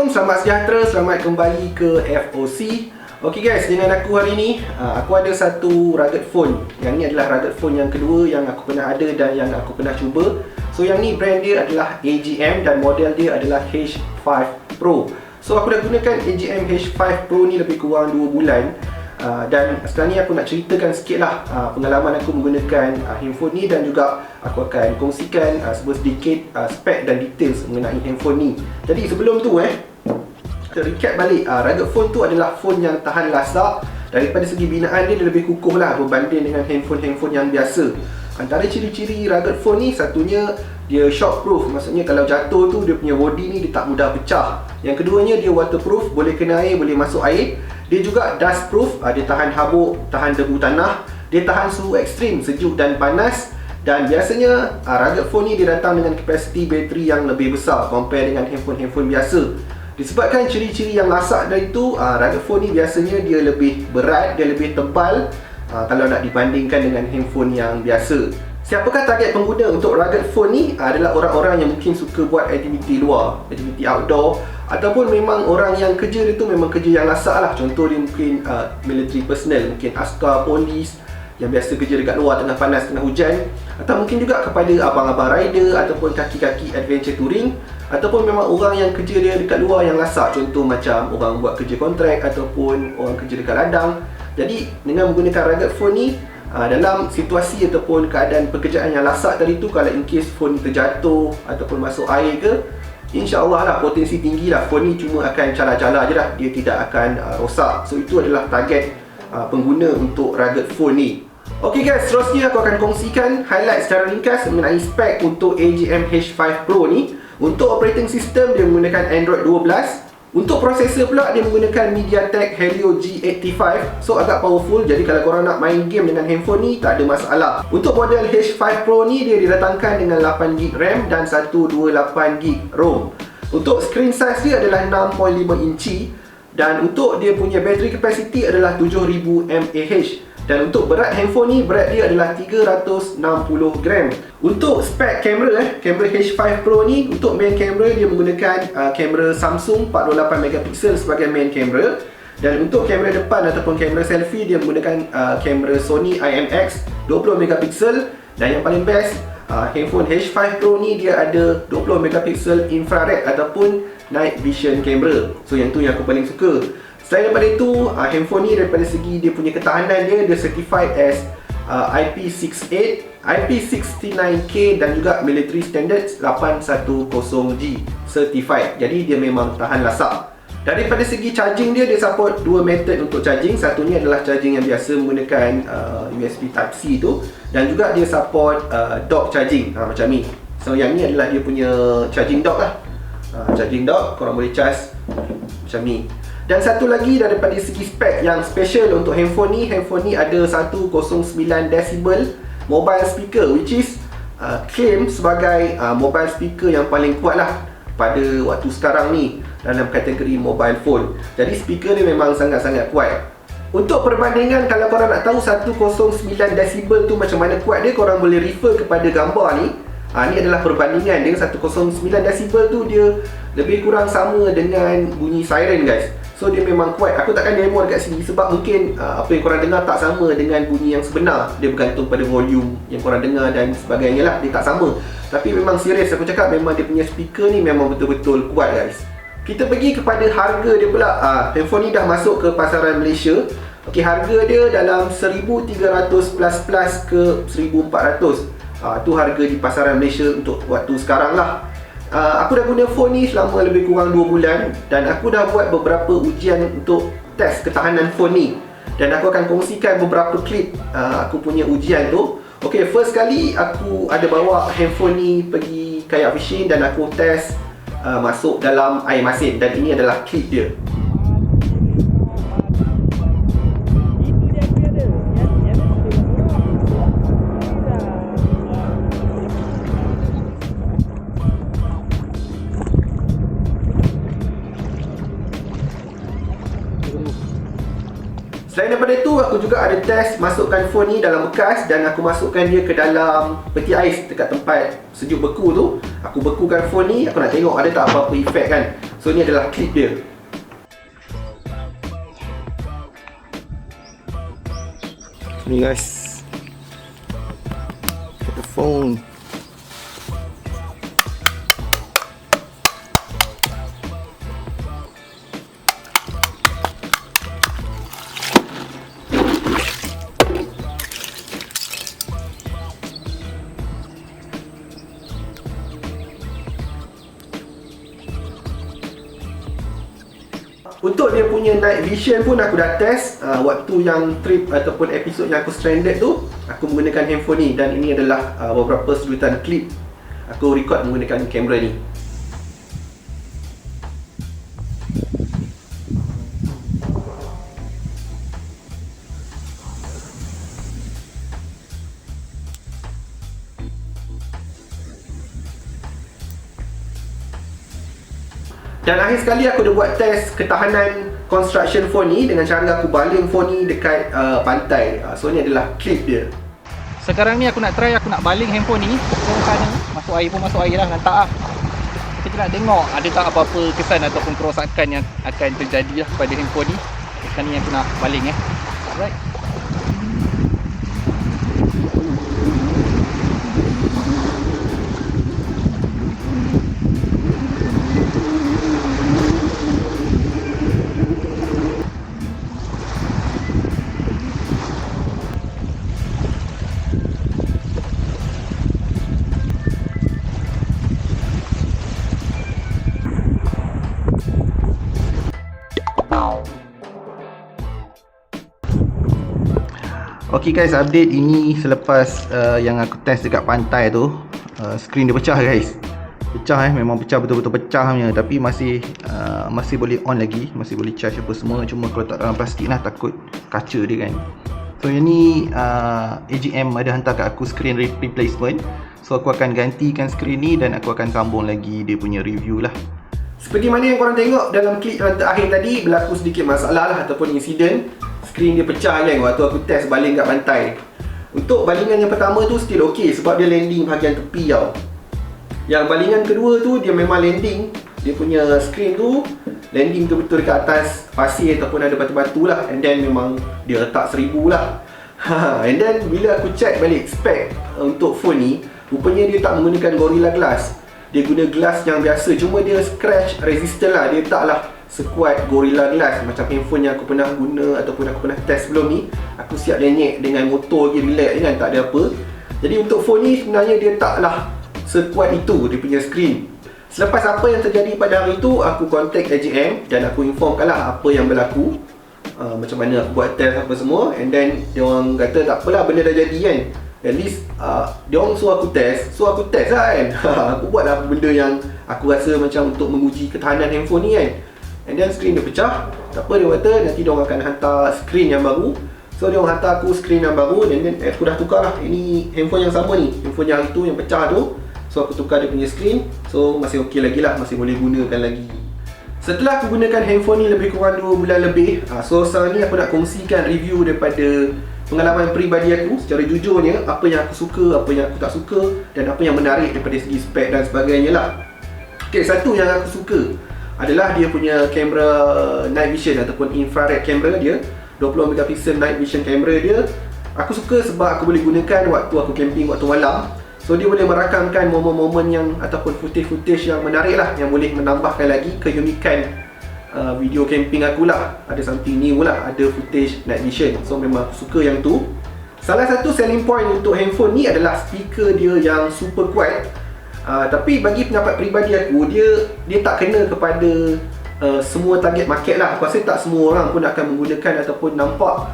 Assalamualaikum, selamat sejahtera, selamat kembali ke FOC. Okey guys, dengan aku hari ni, aku ada satu rugged phone. Yang ni adalah rugged phone yang kedua yang aku pernah ada dan yang aku pernah cuba. So yang ni brand dia adalah AGM dan model dia adalah H5 Pro. So aku dah gunakan AGM H5 Pro ni lebih kurang 2 bulan. Dan sekarang ni aku nak ceritakan sikit lah pengalaman aku menggunakan handphone ni, dan juga aku akan kongsikan sedikit spek dan details mengenai handphone ni. Jadi sebelum tu kita recap balik, rugged phone tu adalah phone yang tahan lasak. Daripada segi binaan dia lebih kukuh lah berbanding dengan handphone-handphone yang biasa. Antara ciri-ciri rugged phone ni, satunya dia shockproof. Maksudnya kalau jatuh tu dia punya body ni dia tak mudah pecah. Yang keduanya dia waterproof, boleh kena air, boleh masuk air. Dia juga dustproof, dia tahan habuk, tahan debu tanah. Dia tahan suhu ekstrim, sejuk dan panas. Dan biasanya rugged phone ni dia datang dengan kapasiti bateri yang lebih besar compare dengan handphone-handphone biasa. Disebabkan ciri-ciri yang lasak dari itu, rugged phone ni biasanya dia lebih berat, dia lebih tebal kalau nak dibandingkan dengan handphone yang biasa. Siapakah target pengguna untuk rugged phone ni? Adalah orang-orang yang mungkin suka buat aktiviti luar, aktiviti outdoor, ataupun memang orang yang kerja dia tu memang kerja yang lasak lah. Contoh dia mungkin military personnel, mungkin askar, polis yang biasa kerja dekat luar tengah panas, tengah hujan. Atau mungkin juga kepada abang-abang rider ataupun kaki-kaki adventure touring, ataupun memang orang yang kerja dia dekat luar yang lasak. Contoh macam orang buat kerja kontrak ataupun orang kerja dekat ladang. Jadi dengan menggunakan rugged phone ni, dalam situasi ataupun keadaan pekerjaan yang lasak tadi tu, kalau in case phone ni terjatuh ataupun masuk air ke, InsyaAllah lah potensi tinggi lah phone ni cuma akan cala-cala je lah, dia tidak akan rosak. So itu adalah target pengguna untuk rugged phone ni. Ok guys, seterusnya aku akan kongsikan highlight secara ringkas mengenai spek untuk AGM H5 Pro ni. Untuk operating system dia menggunakan Android 12. Untuk prosesor pula dia menggunakan MediaTek Helio G85. So agak powerful, jadi kalau korang nak main game dengan handphone ni tak ada masalah. Untuk model H5 Pro ni dia didatangkan dengan 8GB RAM dan 128GB ROM. Untuk screen size dia adalah 6.5 inci. Dan untuk dia punya battery capacity adalah 7000 mAh. Dan untuk berat handphone ni, berat dia adalah 360 gram. Untuk spek kamera kamera H5 Pro ni, untuk main kamera dia menggunakan kamera Samsung 48MP sebagai main kamera. Dan untuk kamera depan ataupun kamera selfie dia menggunakan kamera Sony IMX 20MP. Dan yang paling best, handphone H5 Pro ni dia ada 20MP infrared ataupun night vision camera. So yang tu yang aku paling suka. Selain daripada itu, handphone ni daripada segi dia punya ketahanan dia certified as IP68, IP69K dan juga military standards 810G certified. Jadi dia memang tahan lasak. Daripada segi charging dia support dua method untuk charging. Satunya adalah charging yang biasa menggunakan USB Type-C tu, dan juga dia support dock charging macam ni. So yang ni adalah dia punya charging dock lah. Charging dock, korang boleh charge macam ni. Dan satu lagi daripada segi spek yang special untuk handphone ni ada 109 decibel mobile speaker, which is claim sebagai mobile speaker yang paling kuat lah pada waktu sekarang ni dalam kategori mobile phone. Jadi speaker ni memang sangat-sangat kuat. Untuk perbandingan, kalau korang nak tahu 109 decibel tu macam mana kuat dia, korang boleh refer kepada gambar ni. Ni adalah perbandingan dia. 109 decibel tu dia lebih kurang sama dengan bunyi siren guys. So dia memang kuat. Aku takkan demo dekat sini sebab mungkin apa yang korang dengar tak sama dengan bunyi yang sebenar. Dia bergantung pada volume yang korang dengar dan sebagainya lah. Dia tak sama. Tapi memang serius aku cakap, memang dia punya speaker ni memang betul-betul kuat guys. Kita pergi kepada harga dia pula. Handphone ni dah masuk ke pasaran Malaysia. Ok, harga dia dalam 1300 plus ke 1400. Tu harga di pasaran Malaysia untuk waktu sekarang lah. Aku dah guna phone ni selama lebih kurang 2 bulan. Dan aku dah buat beberapa ujian untuk test ketahanan phone ni. Dan aku akan kongsikan beberapa klip aku punya ujian tu. Ok, first kali aku ada bawa handphone ni pergi kayak fishing dan aku test masuk dalam air masin. Dan ini adalah klip dia. Selain daripada itu, aku juga ada test masukkan phone ni dalam bekas dan aku masukkan dia ke dalam peti ais dekat tempat sejuk beku tu. Aku bekukan phone ni, aku nak tengok ada tak apa-apa efek kan. So So ni adalah clip dia. Ni guys, the phone. Untuk dia punya night vision pun aku dah test. Waktu yang trip ataupun episod yang aku stranded tu, aku menggunakan handphone ni. Dan ini adalah beberapa sedutan klip aku record menggunakan kamera ni. Dan akhir sekali aku dah buat test ketahanan construction phone ni dengan cara aku baling phone ni dekat pantai. So ni adalah clip dia. Sekarang ni aku nak baling handphone ni ke sana. Masuk air pun masuk air lah, hantar lah. Kita nak tengok ada tak apa-apa kesan ataupun kerosakan yang akan terjadi lah pada handphone ni. Sekarang ni aku nak baling Alright. Okay guys, update ini selepas yang aku test dekat pantai tu. Screen dia pecah guys. Pecah memang pecah, betul-betul pecah punya. Tapi masih boleh on lagi, masih boleh charge apa semua. Cuma kalau tak dalam plastik lah, takut kaca dia kan. So yang ni AGM ada hantar kat aku screen replacement. So aku akan gantikan screen ni dan aku akan sambung lagi dia punya review lah. Seperti mana yang korang tengok dalam klip yang terakhir tadi, berlaku sedikit masalah lah ataupun insiden. Screen dia pecah kan waktu aku test baling kat pantai. Untuk balingan yang pertama tu still ok sebab dia landing bahagian tepi tau. Yang balingan kedua tu dia memang landing, dia punya screen tu landing betul-betul dekat atas pasir ataupun ada batu-batu lah. And then memang dia letak 1000 lah. And then bila aku check balik spek untuk phone ni, rupanya dia tak menggunakan Gorilla Glass. Dia guna glass yang biasa, cuma dia scratch resistant lah. Dia tak lah sekuat Gorilla Glass macam handphone yang aku pernah guna ataupun aku pernah test sebelum ni. Aku siap lenyek dengan motor je, relax kan, tak ada apa. Jadi untuk phone ni sebenarnya dia taklah sekuat itu dia punya screen. Selepas apa yang terjadi pada hari itu, aku contact AGM dan aku informkan lah apa yang berlaku, macam mana aku buat test apa semua. And then dia orang kata tak apalah, benda dah jadi kan. At least dia orang suruh aku test, so aku test lah kan. Aku buat lah benda yang aku rasa macam untuk menguji ketahanan handphone ni kan. And then screen dia pecah. Tak apa, dia kata nanti dia orang akan hantar screen yang baru. So dia orang hantar aku screen yang baru. Dan then aku dah tukar lah. Ini handphone yang sama ni, handphone yang itu yang pecah tu. So aku tukar dia punya screen. So masih ok lagi lah, masih boleh gunakan lagi. Setelah aku gunakan handphone ni lebih kurang 2 bulan lebih, so sekarang ni aku nak kongsikan review daripada pengalaman peribadi aku secara jujurnya. Apa yang aku suka, apa yang aku tak suka, dan apa yang menarik daripada segi spek dan sebagainya lah. Ok, satu yang aku suka adalah dia punya kamera night vision ataupun infrared kamera dia, 20 megapixel night vision kamera dia. Aku suka sebab aku boleh gunakan waktu aku camping waktu malam. So dia boleh merakamkan momen-momen yang ataupun footage-footage yang menarik lah, yang boleh menambahkan lagi keunikan video camping aku lah. Ada something new lah, ada footage night vision. So memang aku suka yang tu. Salah satu selling point untuk handphone ni adalah speaker dia yang super kuat. Tapi bagi pendapat peribadi aku, dia tak kena kepada semua target market lah. Aku rasa tak semua orang pun akan menggunakan ataupun nampak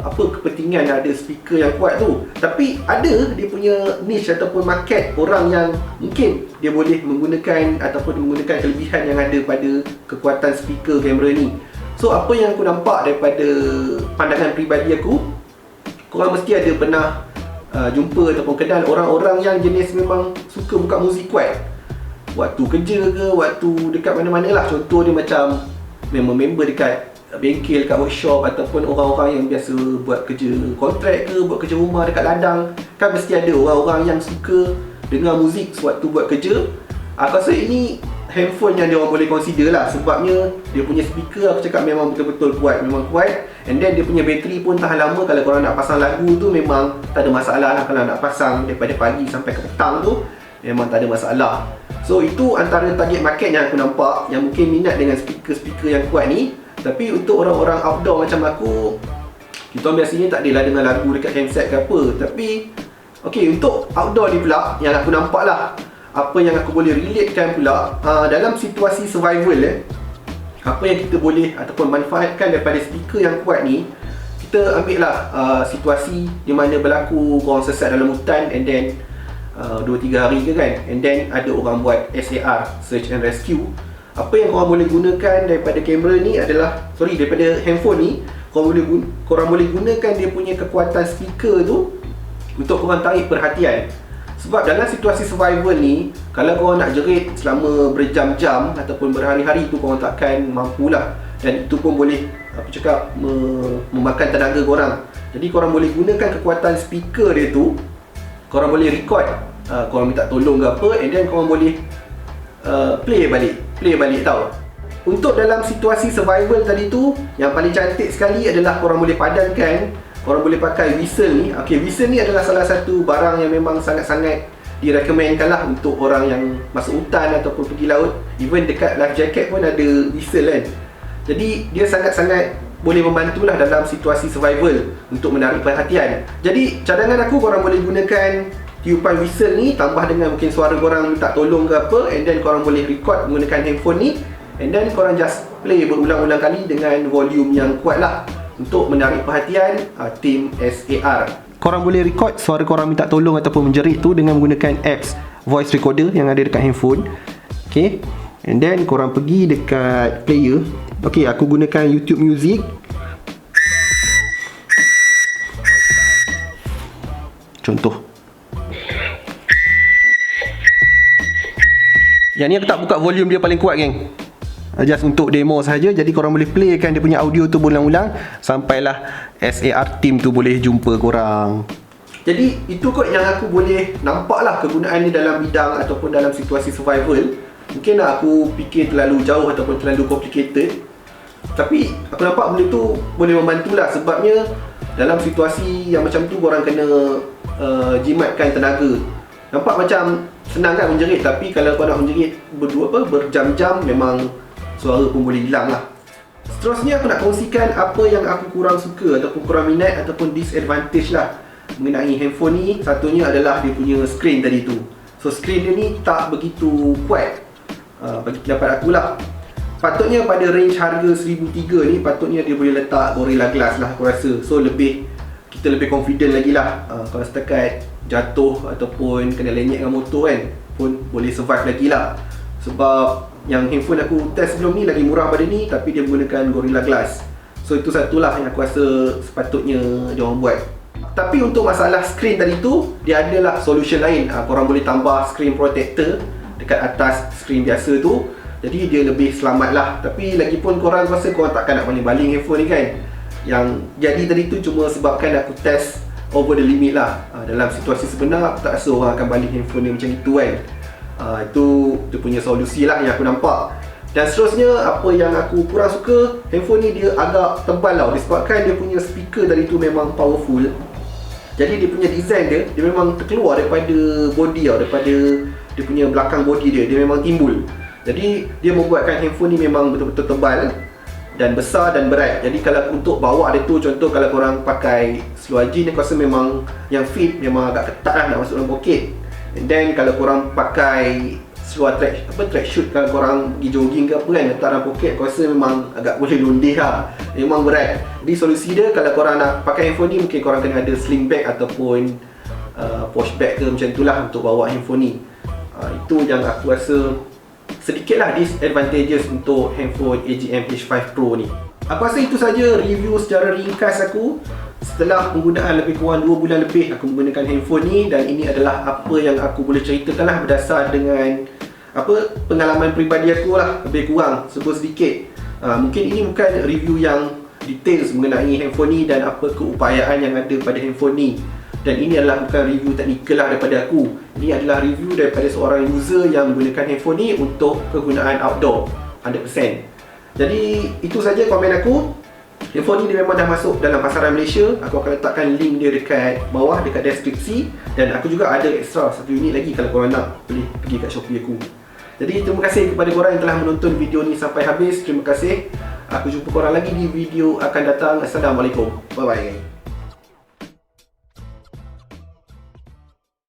apa kepentingan ada speaker yang kuat tu. Tapi ada dia punya niche ataupun market orang yang mungkin dia boleh menggunakan ataupun menggunakan kelebihan yang ada pada kekuatan speaker kamera ni. So apa yang aku nampak daripada pandangan peribadi aku, korang mesti ada pernah jumpa ataupun kenal orang-orang yang jenis memang suka buka muzik kuat waktu kerja ke, waktu dekat mana-mana lah. Contoh dia macam member-member dekat bengkel, dekat workshop, ataupun orang-orang yang biasa buat kerja kontrak ke, buat kerja rumah dekat ladang. Kan mesti ada orang-orang yang suka dengar muzik sewaktu buat kerja. Aku rasa ini handphone yang dia orang boleh consider lah. Sebabnya dia punya speaker aku cakap memang betul-betul kuat, memang kuat. And then dia punya bateri pun tahan lama. Kalau korang nak pasang lagu tu memang tak ada masalah lah. Kalau nak pasang daripada pagi sampai ke petang tu memang tak ada masalah. So itu antara target market yang aku nampak, yang mungkin minat dengan speaker-speaker yang kuat ni. Tapi untuk orang-orang outdoor macam aku, kita biasanya tak adalah dengar lagu dekat handset ke apa. Tapi okey, untuk outdoor ni pula yang aku nampak lah, apa yang aku boleh relatekan pula, dalam situasi survival apa yang kita boleh ataupun manfaatkan daripada speaker yang kuat ni. Kita ambil lah situasi di mana berlaku korang sesat dalam hutan, and then 2-3 hari ke kan, and then ada orang buat SAR, Search and Rescue. Apa yang korang boleh gunakan daripada kamera ni adalah, daripada handphone ni, korang boleh gunakan dia punya kekuatan speaker tu untuk korang tarik perhatian. Sebab dalam situasi survival ni, kalau korang nak jerit selama berjam-jam ataupun berhari-hari tu, korang takkan mampulah. Dan itu pun boleh, aku cakap, memakan tenaga korang. Jadi korang boleh gunakan kekuatan speaker dia tu, korang boleh record, korang minta tolong ke apa, and then korang boleh play balik tau. Untuk dalam situasi survival tadi tu, yang paling cantik sekali adalah korang boleh padankan, korang boleh pakai whistle ni. Okay, whistle ni adalah salah satu barang yang memang sangat-sangat direkomendkan lah untuk orang yang masuk hutan ataupun pergi laut. Even dekat life jacket pun ada whistle kan. Jadi dia sangat-sangat boleh membantulah dalam situasi survival untuk menarik perhatian. Jadi cadangan aku, korang boleh gunakan tiupan whistle ni tambah dengan mungkin suara korang minta tolong ke apa, and then korang boleh record menggunakan handphone ni, and then korang just play berulang-ulang kali dengan volume yang kuat lah untuk menarik perhatian tim SAR. Korang boleh record suara korang minta tolong ataupun menjerit tu dengan menggunakan apps voice recorder yang ada dekat handphone. Okay, and then korang pergi dekat player. Okay, aku gunakan YouTube Music. Contoh, yang ni aku tak buka volume dia paling kuat geng, just untuk demo sahaja. Jadi korang boleh playkan dia punya audio tu berulang-ulang sampailah SAR team tu boleh jumpa korang. Jadi itu kot yang aku boleh nampak lah kegunaan ni dalam bidang ataupun dalam situasi survival. Mungkin lah aku fikir terlalu jauh ataupun terlalu complicated, tapi aku nampak benda tu boleh membantulah. Sebabnya dalam situasi yang macam tu korang kena jimatkan tenaga. Nampak macam senang kan menjerit, tapi kalau kau nak menjerit berjam-jam, memang suara pun boleh hilang lah. Seterusnya aku nak kongsikan apa yang aku kurang suka ataupun kurang minat ataupun disadvantage lah mengenai handphone ni. Satunya adalah dia punya screen tadi tu. So screen dia ni tak begitu kuat, bagi pendapat aku lah. Patutnya pada range harga 1,300 ni, patutnya dia boleh letak Gorilla Glass lah aku rasa. So kita lebih confident lagi lah. Kalau setakat jatuh ataupun kena lenyek dengan motor kan, pun boleh survive lagi lah. Sebab yang handphone aku test sebelum ni lagi murah pada ni, tapi dia menggunakan Gorilla Glass. So itu satulah yang aku rasa sepatutnya dia orang buat. Tapi untuk masalah screen tadi tu, dia adalah solution lain. Korang boleh tambah screen protector dekat atas screen biasa tu, jadi dia lebih selamat lah. Tapi lagipun korang rasa korang takkan nak baling-baling handphone ni kan. Yang jadi tadi tu cuma sebabkan aku test over the limit lah. Dalam situasi sebenar aku tak rasa orang akan baling handphone ni macam itu kan. Itu dia punya solusi lah yang aku nampak. Dan seterusnya, apa yang aku kurang suka, handphone ni dia agak tebal tau. Disebabkan dia punya speaker tadi tu memang powerful, jadi dia punya design dia memang terkeluar daripada body tau, daripada dia punya belakang body dia memang timbul. Jadi dia membuatkan handphone ni memang betul-betul tebal dan besar dan berat. Jadi kalau untuk bawa dia tu, contoh kalau korang pakai seluar jeans, aku rasa memang yang fit memang agak ketat lah nak masuk dalam poket. And then kalau korang pakai seluar track shoot, kalau korang pergi jogging ke apa kan, letak dalam poket, aku rasa memang agak boleh londeh lah. Memang berat. Jadi solusi dia, kalau korang nak pakai handphone ni, mungkin korang kena ada sling bag ataupun posh bag ke macam tu lah untuk bawa handphone ni. Itu yang aku rasa sedikit lah disadvantages untuk handphone AGM H5 Pro ni. Aku rasa itu saja review secara ringkas aku. Setelah penggunaan lebih kurang 2 bulan lebih aku menggunakan handphone ni, dan ini adalah apa yang aku boleh ceritakan lah berdasar dengan pengalaman peribadi aku lah, lebih kurang sebut sedikit. Mungkin ini bukan review yang details mengenai handphone ni dan apa keupayaan yang ada pada handphone ni. Dan ini adalah bukan review teknikal lah daripada aku. Ini adalah review daripada seorang user yang menggunakan handphone ni untuk kegunaan outdoor 100%. Jadi itu saja komen aku. Handphone ni dia memang dah masuk dalam pasaran Malaysia. Aku akan letakkan link dia dekat bawah, dekat deskripsi. Dan aku juga ada extra satu unit lagi kalau korang nak, boleh pergi kat Shopee aku. Jadi terima kasih kepada korang yang telah menonton video ni sampai habis. Terima kasih. Aku jumpa korang lagi di video akan datang. Assalamualaikum. Bye bye.